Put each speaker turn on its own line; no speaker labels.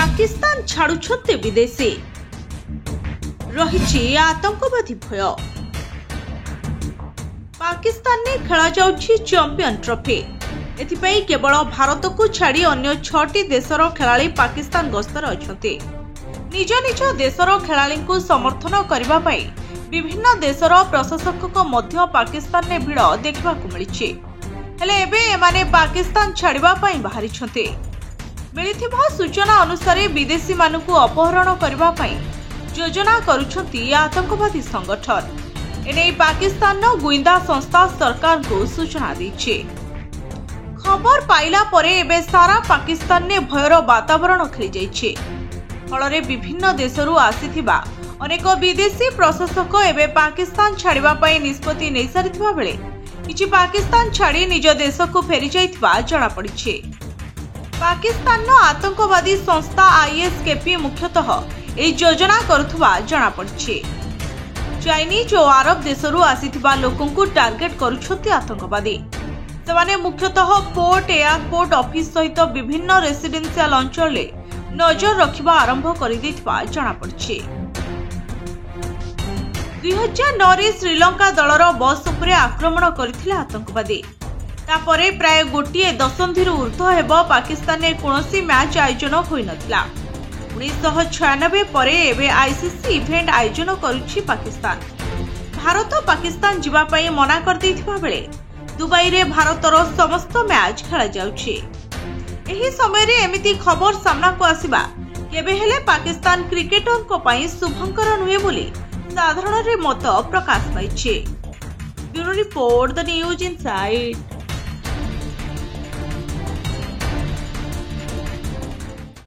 पाकिस्तान छाड़ुछते विदेशी रही आतंकवादी भय। पाकिस्तान ने खेला जाउछि चैंपियन ट्रॉफी। एथिपाई केवल भारत को छाड़ी अन्य 6टी देशर खेलाड़ी पाकिस्तान गस्तर अछंती। निज निज देशर खेलाड़ी को समर्थन करबा पई विभिन्न देशर प्रशासक मध्य पाकिस्तान ने भिड़ देखा मिली। हेले एबे एमाने पाकिस्तान छाड़िबा पई बाहरी छंती। मिलिथिबा सूचना अनुसार विदेशी मानकु अपहरण करबा पई योजना करुछंती आतंकवादी संगठन। एने पाकिस्तान गुइंदा संस्था सरकार को सूचना दैछि। खबर पाइला परे एबे सारा पाकिस्तान ने भयर वातावरण खेली जाइछि। फलरे विभिन्न देशरू आसीथिबा अनेक विदेशी प्रशासक एबे पाकिस्तान छाड़िबा पई निष्पत्ति नै सारिथिबा बेले किछि पाकिस्तान छाड़ी निज देश को फेरी जाइथिबा जणा पड़िछि। पाकिस्तान आतंकवादी संस्था आईएसकेपी मुख्यतः एही योजना करुथुबा जणा पड़िछि। चाइनीज और अरब देशरू आसीथिबा लोकंकु टार्गेट करुछथि आतंकवादी। सेमाने मुख्यतः पोर्ट एयरपोर्ट ऑफिस सहित विभिन्न रेसिडेंशियल अंचल नजर रखिबा आरंभ कर दैथिबा जणा पड़िछि। 2009 रे श्रीलंका दलर बस उपरे आक्रमण करथिले आतंकवादी। तापरे प्राय गोटिए दशंधिरू ऊर्ध्व हेब पाकिस्तान ने कोनोसी मैच आयोजन होई नथिला। 1996 परे एबे आईसीसी इवेंट आयोजन करुछि पाकिस्तान। भारत पाकिस्तान जिबा पई मना कर दैथिबा बेले दुबई रे भारतर समस्त मैच खेला जाउछि। एही समय रे एमिति खबर सामना को आसीबा केबे हेले पाकिस्तान क्रिकेटर को पई शुभंकर नुहे बोली साधारण रे मत प्रकाश पाइछि। Bureau report the news inside.